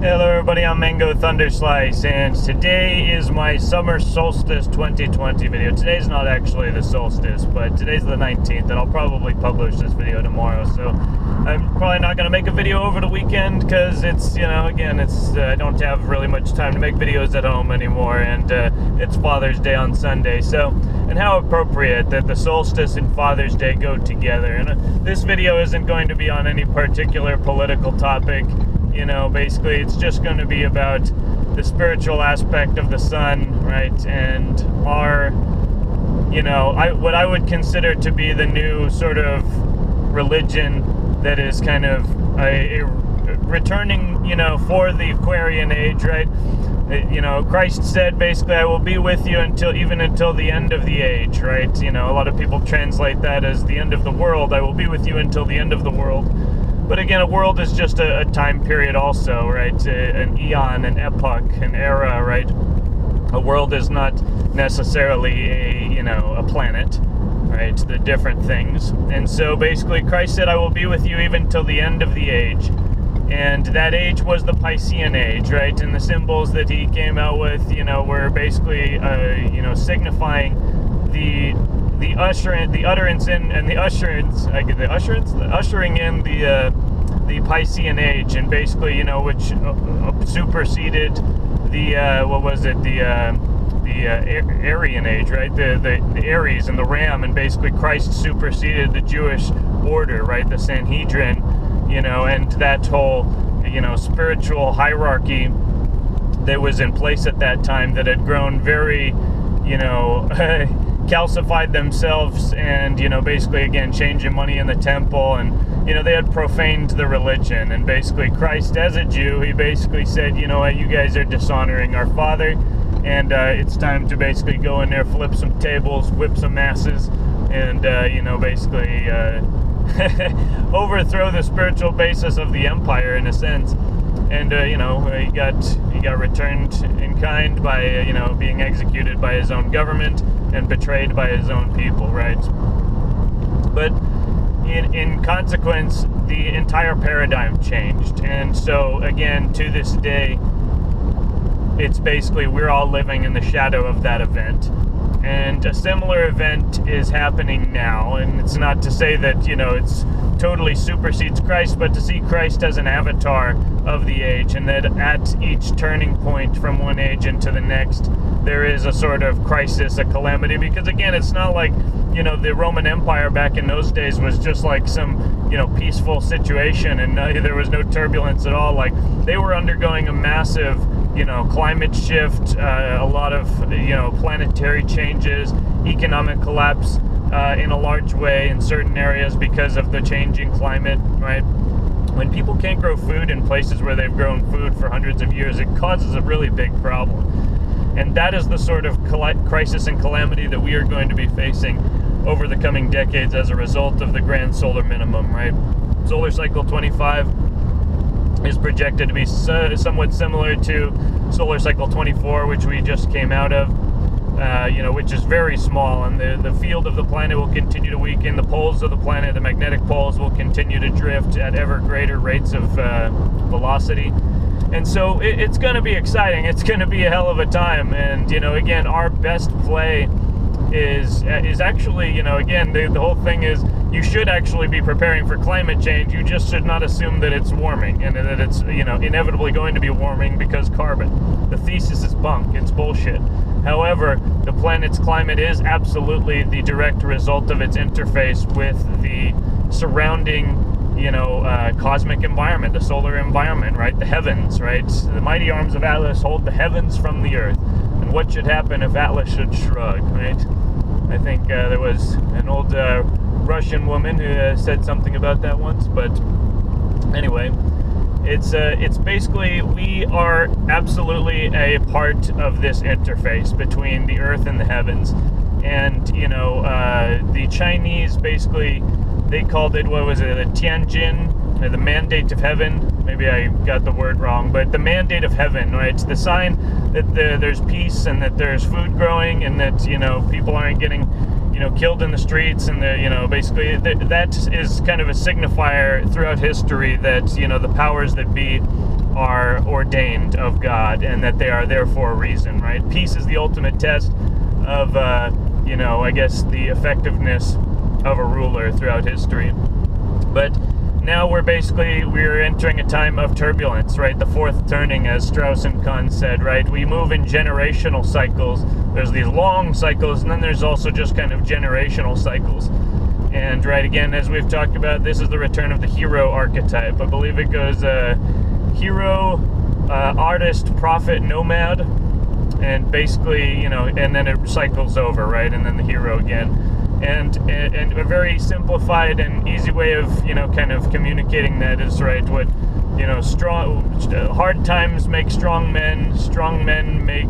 Hello everybody, I'm Mango Thunderslice, and today is my Summer Solstice 2020 video. Today's not actually the solstice, but today's the 19th, and I'll probably publish this video tomorrow, so I'm probably not going to make a video over the weekend, because it's, I don't have really much time to make videos at home anymore, and it's Father's Day on Sunday, so, and how appropriate that the solstice and Father's Day go together. And this video isn't going to be on any particular political topic. Basically it's just going to be about the spiritual aspect of the sun, right? And our, what I would consider to be the new sort of religion that is kind of a returning, for the Aquarian age, right? Christ said basically, I will be with you until the end of the age, right? A lot of people translate that as the end of the world. I will be with you until the end of the world. But again, a world is just a time period also, right? An eon, an epoch, an era, right? A world is not necessarily a planet, right? They're different things. And so basically Christ said, I will be with you even till the end of the age. And that age was the Piscean age, right? And the symbols that he came out with, were basically, signifying the ushering in the Piscean age, and basically, which superseded the Aryan age, right? The Aries and the Ram, and basically Christ superseded the Jewish order, right? The Sanhedrin, and that whole, spiritual hierarchy that was in place at that time that had grown very, calcified themselves, and basically again changing money in the temple, and they had profaned the religion. And basically Christ, as a Jew, he basically said, you guys are dishonoring our Father, and it's time to basically go in there, flip some tables, whip some asses, and basically overthrow the spiritual basis of the empire in a sense. And he got returned in kind by being executed by his own government and betrayed by his own people, right? But in consequence, the entire paradigm changed. And so again, to this day, it's basically we're all living in the shadow of that event. And a similar event is happening now, and it's not to say that it's totally supersedes Christ, but to see Christ as an avatar of the age, and that at each turning point from one age into the next, there is a sort of crisis, a calamity. Because again, it's not like the Roman Empire back in those days was just like some peaceful situation, and there was no turbulence at all. Like, they were undergoing a massive climate shift, a lot of planetary changes, economic collapse in a large way in certain areas because of the changing climate, right? When people can't grow food in places where they've grown food for hundreds of years, it causes a really big problem. And that is the sort of crisis and calamity that we are going to be facing over the coming decades as a result of the grand solar minimum, right? Solar cycle 25 is projected to be somewhat similar to solar cycle 24, which we just came out of, which is very small, and the field of the planet will continue to weaken. The poles of the planet, the magnetic poles, will continue to drift at ever greater rates of velocity. And so it's going to be exciting. It's going to be a hell of a time. And, again, our best play is actually, again, the whole thing is you should actually be preparing for climate change. You just should not assume that it's warming and that it's, inevitably going to be warming because carbon. The thesis is bunk. It's bullshit. However, the planet's climate is absolutely the direct result of its interface with the surrounding cosmic environment, the solar environment, right? The heavens, right? The mighty arms of Atlas hold the heavens from the earth. And what should happen if Atlas should shrug, right? I think there was an old Russian woman who said something about that once, but anyway, it's basically we are absolutely a part of this interface between the earth and the heavens. And the Chinese basically, they called it, the Tianjin, the mandate of heaven. Maybe I got the word wrong, but the mandate of heaven, right? It's the sign that there's peace and that there's food growing, and that people aren't getting killed in the streets, and basically that is kind of a signifier throughout history that the powers that be are ordained of God, and that they are there for a reason, right? Peace is the ultimate test of I guess the effectiveness of a ruler throughout history. But now we're entering a time of turbulence, right? The fourth turning, as Strauss and Kahn said, right? We move in generational cycles. There's these long cycles, and then there's also just kind of generational cycles. And right, again, as we've talked about, this is the return of the hero archetype. I believe it goes hero, artist, prophet, nomad, and basically, and then it cycles over, right? And then the hero again. And a very simplified and easy way of kind of communicating that is, right, what hard times make strong men make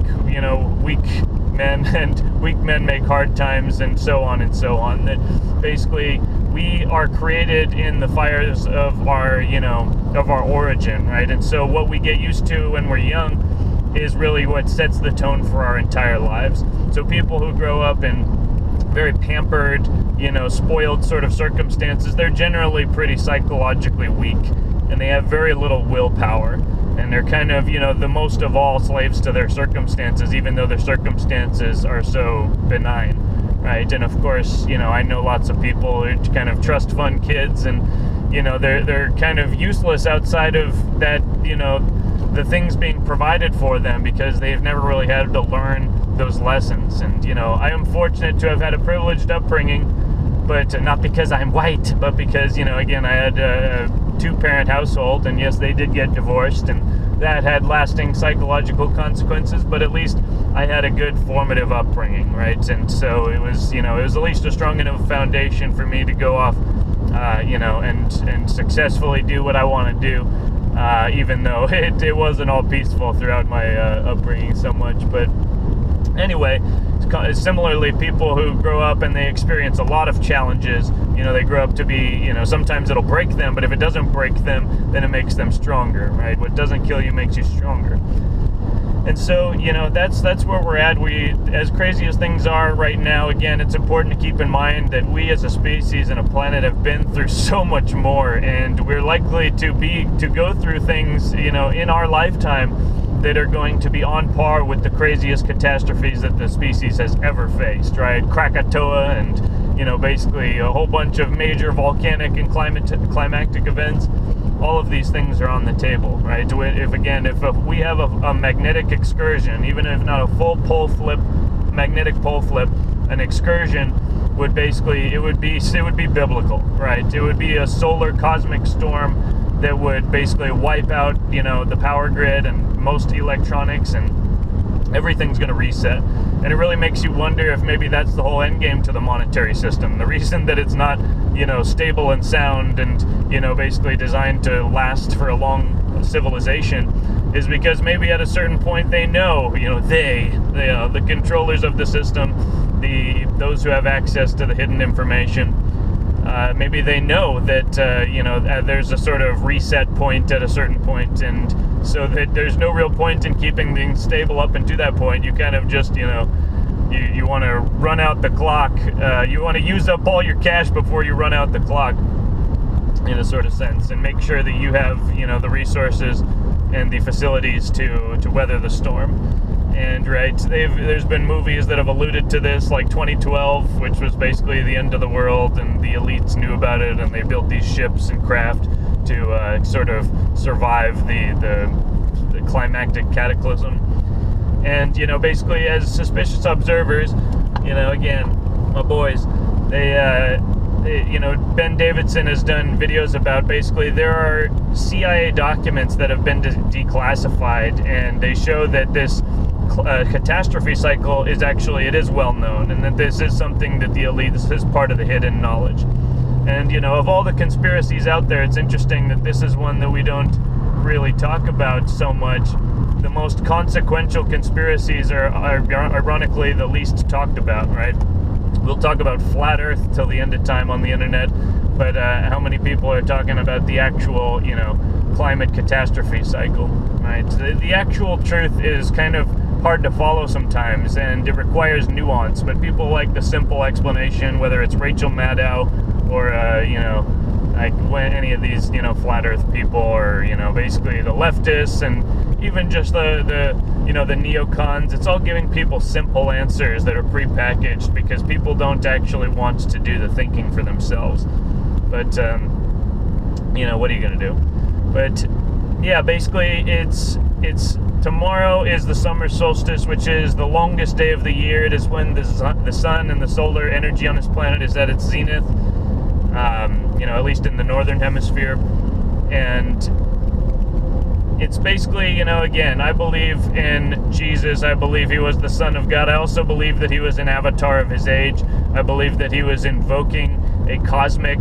weak men, and weak men make hard times, and so on and so on. That basically we are created in the fires of our origin, right? And so what we get used to when we're young is really what sets the tone for our entire lives. So people who grow up in very pampered, spoiled sort of circumstances, they're generally pretty psychologically weak, and they have very little willpower, and they're kind of, the most of all slaves to their circumstances, even though their circumstances are so benign, right? And of course, I know lots of people who kind of trust fund kids, and they're kind of useless outside of that, the things being provided for them, because they've never really had to learn those lessons. And I am fortunate to have had a privileged upbringing, but not because I'm white, but because again, I had a two-parent household, and yes, they did get divorced, and that had lasting psychological consequences, but at least I had a good formative upbringing, right? And so it was at least a strong enough foundation for me to go off and successfully do what I want to do, even though it wasn't all peaceful throughout my upbringing so much. But anyway, similarly, people who grow up and they experience a lot of challenges, they grow up to be, sometimes it'll break them, but if it doesn't break them, then it makes them stronger, right? What doesn't kill you makes you stronger. And so, that's where we're at. As crazy as things are right now, again, it's important to keep in mind that we as a species and a planet have been through so much more, and we're likely to go through things, in our lifetime that are going to be on par with the craziest catastrophes that the species has ever faced, right? Krakatoa and, basically a whole bunch of major volcanic and climactic events. All of these things are on the table, right? If we have a magnetic excursion, even if not a full magnetic pole flip, an excursion would basically, it would be biblical, right? It would be a solar cosmic storm that would basically wipe out, the power grid and most electronics, and everything's going to reset. And it really makes you wonder if maybe that's the whole end game to the monetary system. The reason that it's not, stable and sound and, basically designed to last for a long civilization is because maybe at a certain point they know, the controllers of the system, those who have access to the hidden information, maybe they know that, there's a sort of reset point at a certain point, and so that there's no real point in keeping things stable up until that point. You kind of just, you want to run out the clock. You want to use up all your cash before you run out the clock, in a sort of sense, and make sure that you have, the resources and the facilities to weather the storm. And right, there's been movies that have alluded to this, like 2012, which was basically the end of the world, and the elites knew about it, and they built these ships and craft to sort of survive the climactic cataclysm. And basically, as suspicious observers, again, my boys, they Ben Davidson has done videos about, basically there are CIA documents that have been declassified, and they show that this catastrophe cycle is actually, it is well known, and that this is something that the elite, this is part of the hidden knowledge. And of all the conspiracies out there, it's interesting that this is one that we don't really talk about so much. The most consequential conspiracies are ironically the least talked about, right? We'll talk about flat Earth till the end of time on the internet, but how many people are talking about the actual, climate catastrophe cycle, right? The actual truth is kind of hard to follow sometimes, and it requires nuance. But people like the simple explanation, whether it's Rachel Maddow or like when any of these flat Earth people, or basically the leftists, and even just the neocons. It's all giving people simple answers that are prepackaged because people don't actually want to do the thinking for themselves. But what are you gonna do? But yeah, basically it's tomorrow is the summer solstice, which is the longest day of the year. It is when the sun and the solar energy on this planet is at its zenith. At least in the northern hemisphere. And it's basically, again, I believe in Jesus. I believe he was the Son of God. I also believe that he was an avatar of his age. I believe that he was invoking a cosmic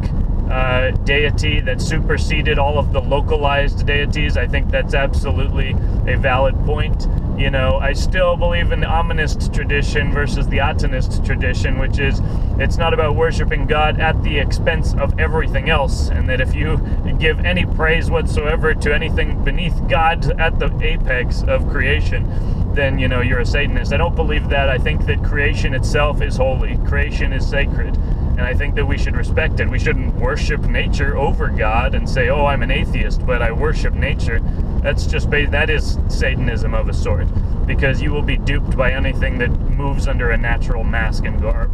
deity that superseded all of the localized deities. I think that's absolutely a valid point. I still believe in the Ominist tradition versus the Atonist tradition, which is it's not about worshiping God at the expense of everything else, and that if you give any praise whatsoever to anything beneath God at the apex of creation, then you're a Satanist. I don't believe that. I think that creation itself is holy. Creation is sacred. And I think that we should respect it. We shouldn't worship nature over God and say, oh, I'm an atheist, but I worship nature. That is Satanism of a sort, because you will be duped by anything that moves under a natural mask and garb.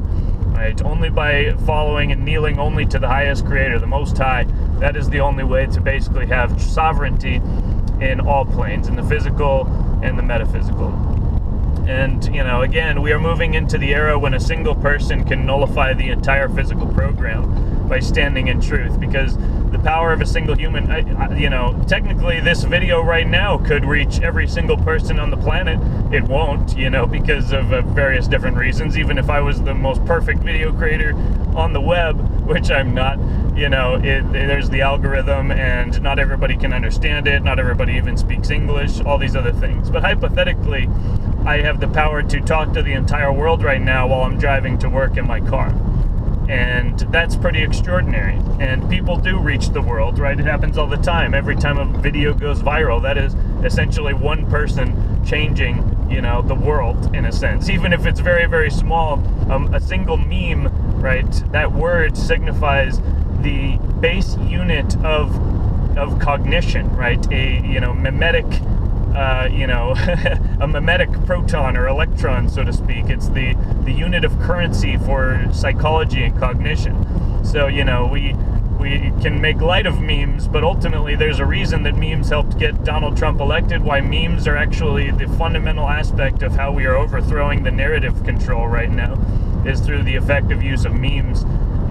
Right? Only by following and kneeling only to the highest creator, the Most High, that is the only way to basically have sovereignty in all planes, in the physical and the metaphysical. And, again, we are moving into the era when a single person can nullify the entire physical program by standing in truth, because the power of a single human, technically this video right now could reach every single person on the planet. It won't, because of various different reasons. Even if I was the most perfect video creator on the web, which I'm not, there's the algorithm, and not everybody can understand it. Not everybody even speaks English, all these other things. But hypothetically, I have the power to talk to the entire world right now while I'm driving to work in my car. And that's pretty extraordinary. And people do reach the world, right? It happens all the time. Every time a video goes viral, that is essentially one person changing, the world, in a sense. Even if it's very, very small, a single meme, right? That word signifies the base unit of cognition, right? A, mimetic a mimetic proton or electron, so to speak. It's the unit of currency for psychology and cognition. So, we can make light of memes, but ultimately there's a reason that memes helped get Donald Trump elected, why memes are actually the fundamental aspect of how we are overthrowing the narrative control right now, is through the effective use of memes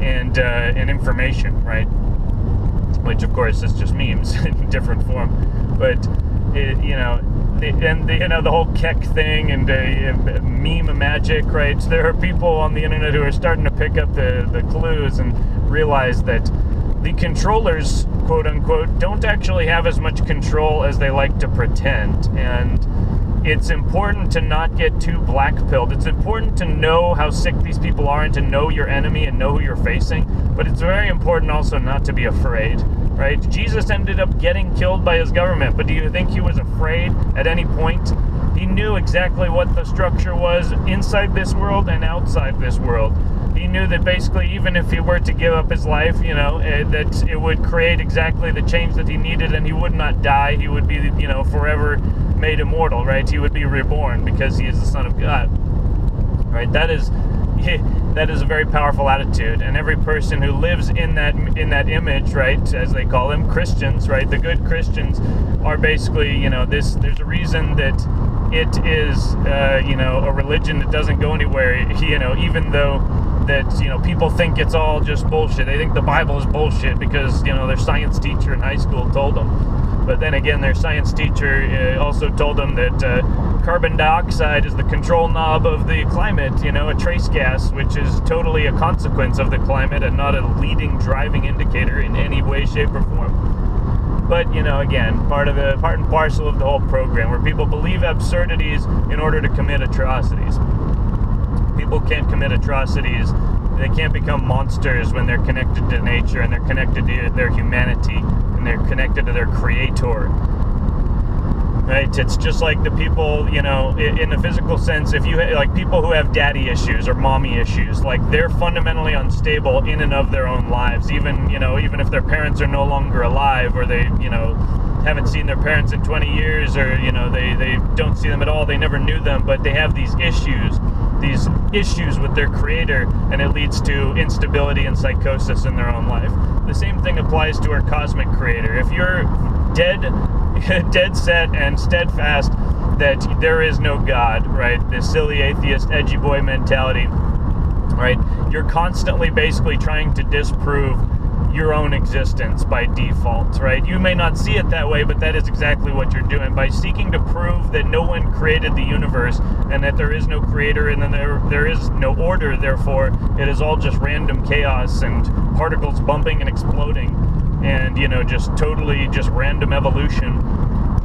and information, right? Which, of course, is just memes in different form. But the whole Keck thing and meme magic, right? There are people on the internet who are starting to pick up the clues and realize that the controllers, quote unquote, don't actually have as much control as they like to pretend. And it's important to not get too black-pilled. It's important to know how sick these people are and to know your enemy and know who you're facing. But it's very important also not to be afraid. Right? Jesus ended up getting killed by his government, but do you think he was afraid at any point? He knew exactly what the structure was inside this world and outside this world. He knew that basically even if he were to give up his life, that it would create exactly the change that he needed, and he would not die. He would be, forever made immortal, right? He would be reborn because he is the Son of God. Right? That is a very powerful attitude, and every person who lives in that image, right, as they call them, Christians, right, the good Christians are basically, there's a reason that it is, a religion that doesn't go anywhere, even though that, people think it's all just bullshit. They think the Bible is bullshit because, their science teacher in high school told them. But then again, their science teacher also told them that carbon dioxide is the control knob of the climate, a trace gas, which is totally a consequence of the climate and not a leading driving indicator in any way, shape, or form. But, again, part and parcel of the whole program, where people believe absurdities in order to commit atrocities. People can't commit atrocities. They can't become monsters when they're connected to nature and they're connected to their humanity and they're connected to their creator. right? It's just like the people, in a physical sense, if you like people who have daddy issues or mommy issues, like they're fundamentally unstable in and of their own lives, even if their parents are no longer alive, or they, haven't seen their parents in 20 years, or, they don't see them at all, they never knew them, but they have these issues with their creator, and it leads to instability and psychosis in their own life. The same thing applies to our cosmic creator. If you're dead set and steadfast that there is no God, right? This silly atheist, edgy boy mentality, right? You're constantly basically trying to disprove your own existence by default, right? You may not see it that way, but that is exactly what you're doing. By seeking to prove that no one created the universe, and that there is no creator, and then there is no order, therefore it is all just random chaos and particles bumping and exploding, and just totally just random evolution.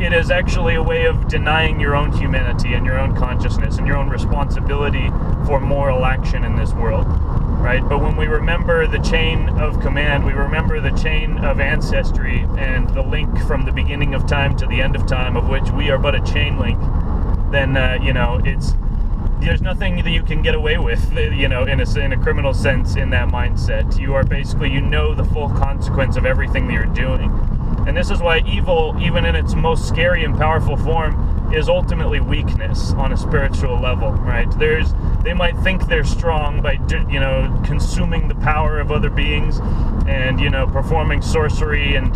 It is actually a way of denying your own humanity and your own consciousness and your own responsibility for moral action in this world, right? But when we remember the chain of command, we remember the chain of ancestry and the link from the beginning of time to the end of time, of which we are but a chain link, then there's nothing that you can get away with, in a criminal sense, in that mindset. You are basically, the full consequence of everything that you're doing. And this is why evil, even in its most scary and powerful form, is ultimately weakness on a spiritual level, right? They might think they're strong by, consuming the power of other beings and, performing sorcery and,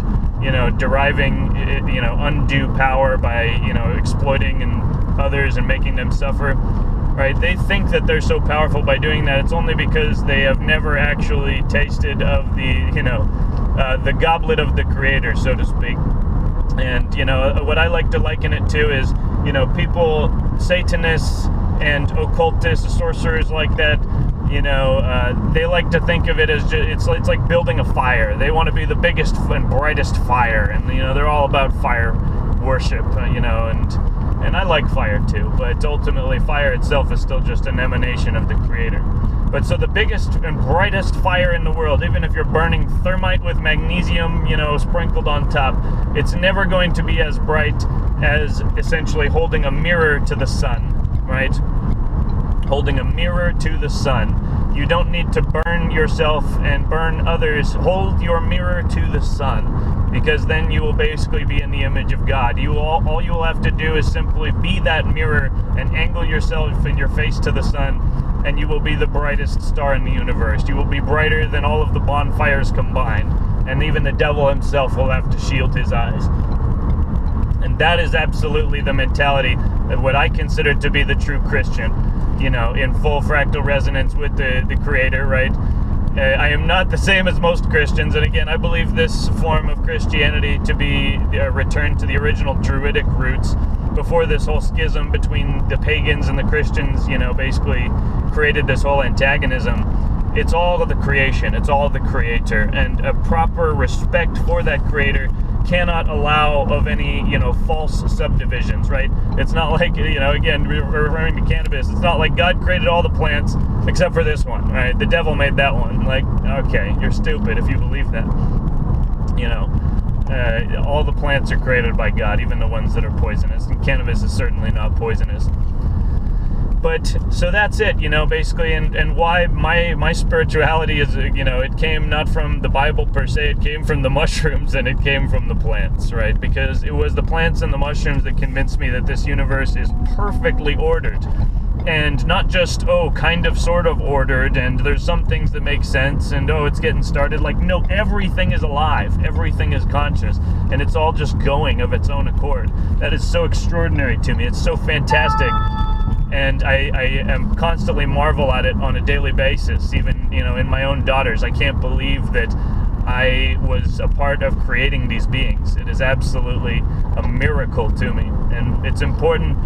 deriving, undue power by, exploiting others and making them suffer, right? They think that they're so powerful by doing that. It's only because they have never actually tasted of the goblet of the creator, so to speak. And, what I like to liken it to is, people, Satanists and occultists, sorcerers like that, they like to think of it as it's like building a fire. They want to be the biggest and brightest fire, and, they're all about fire worship, and I like fire too, but ultimately fire itself is still just an emanation of the creator. But so the biggest and brightest fire in the world, even if you're burning thermite with magnesium, sprinkled on top, it's never going to be as bright as essentially holding a mirror to the sun, right? Holding a mirror to the sun. You don't need to burn yourself and burn others. Hold your mirror to the sun, because then you will basically be in the image of God. All you will have to do is simply be that mirror and angle yourself in your face to the sun, and you will be the brightest star in the universe. You will be brighter than all of the bonfires combined, and even the devil himself will have to shield his eyes. And that is absolutely the mentality of what I consider to be the true Christian, in full fractal resonance with the creator, right? I am not the same as most Christians, and again, I believe this form of Christianity to be a return to the original Druidic roots, before this whole schism between the pagans and the Christians, basically created this whole antagonism. It's all the creation, it's all the creator, and a proper respect for that creator cannot allow of any, false subdivisions, right? It's not like, again, referring to cannabis, it's not like God created all the plants except for this one, right? The devil made that one. Like, okay, you're stupid if you believe that. All the plants are created by God, even the ones that are poisonous, and cannabis is certainly not poisonous. But, so that's it, basically, and why my spirituality is, it came not from the Bible per se, it came from the mushrooms, and it came from the plants, right? Because it was the plants and the mushrooms that convinced me that this universe is perfectly ordered. And not just, kind of, sort of ordered, and there's some things that make sense, and, it's getting started. Like, no, everything is alive, everything is conscious, and it's all just going of its own accord. That is so extraordinary to me. It's so fantastic. And I am constantly marvel at it on a daily basis, even, in my own daughters. I can't believe that I was a part of creating these beings. It is absolutely a miracle to me. And it's important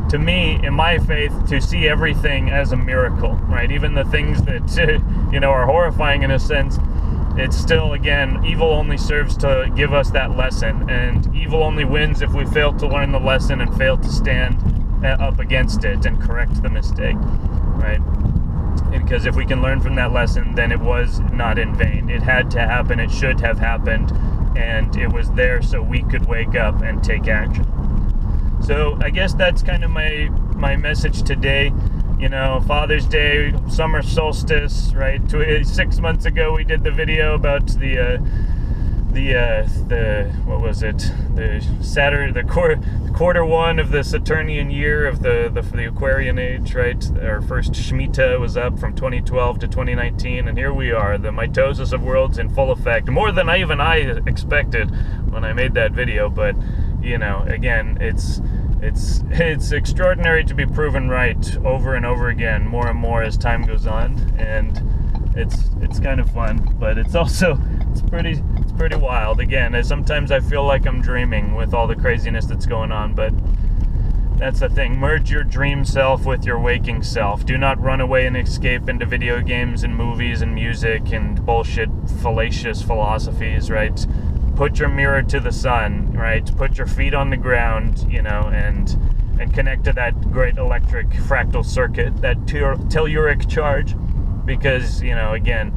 to me, in my faith, to see everything as a miracle, right? Even the things that, are horrifying in a sense, it's still, again, evil only serves to give us that lesson. And evil only wins if we fail to learn the lesson and fail to stand up against it and correct the mistake, right? Because if we can learn from that lesson, then it was not in vain. It had to happen, it should have happened, and it was there so we could wake up and take action. So I guess that's kind of my message today. You know, Father's Day, summer solstice, right? 6 months ago we did the video about the what was it? The Saturn, the quarter one of the Saturnian year of the Aquarian age, right? Our first Shemitah was up from 2012 to 2019, and here we are, the mitosis of worlds in full effect. More than I expected when I made that video, but you know, again, it's extraordinary to be proven right over and over again, more and more as time goes on, and it's kind of fun, but it's also it's pretty wild. Again, sometimes I feel like I'm dreaming with all the craziness that's going on, but that's the thing. Merge your dream self with your waking self. Do not run away and escape into video games and movies and music and bullshit, fallacious philosophies, right? Put your mirror to the sun, right? Put your feet on the ground, you know, and connect to that great electric fractal circuit, that telluric charge, because, you know, again,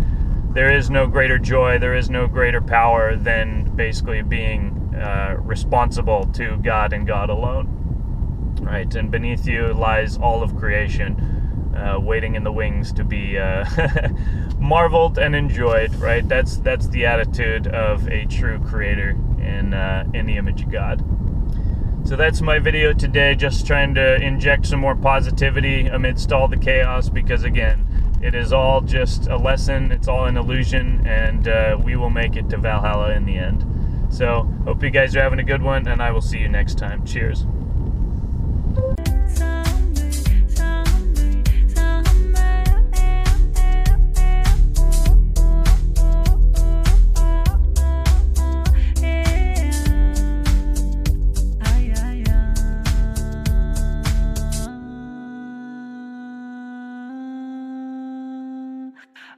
there is no greater joy, there is no greater power than basically being responsible to God and God alone, right? And beneath you lies all of creation, waiting in the wings to be marveled and enjoyed, right? That's the attitude of a true creator in the image of God. So that's my video today, just trying to inject some more positivity amidst all the chaos, because again, it is all just a lesson, it's all an illusion, and we will make it to Valhalla in the end. So, hope you guys are having a good one, and I will see you next time. Cheers.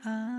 Ah.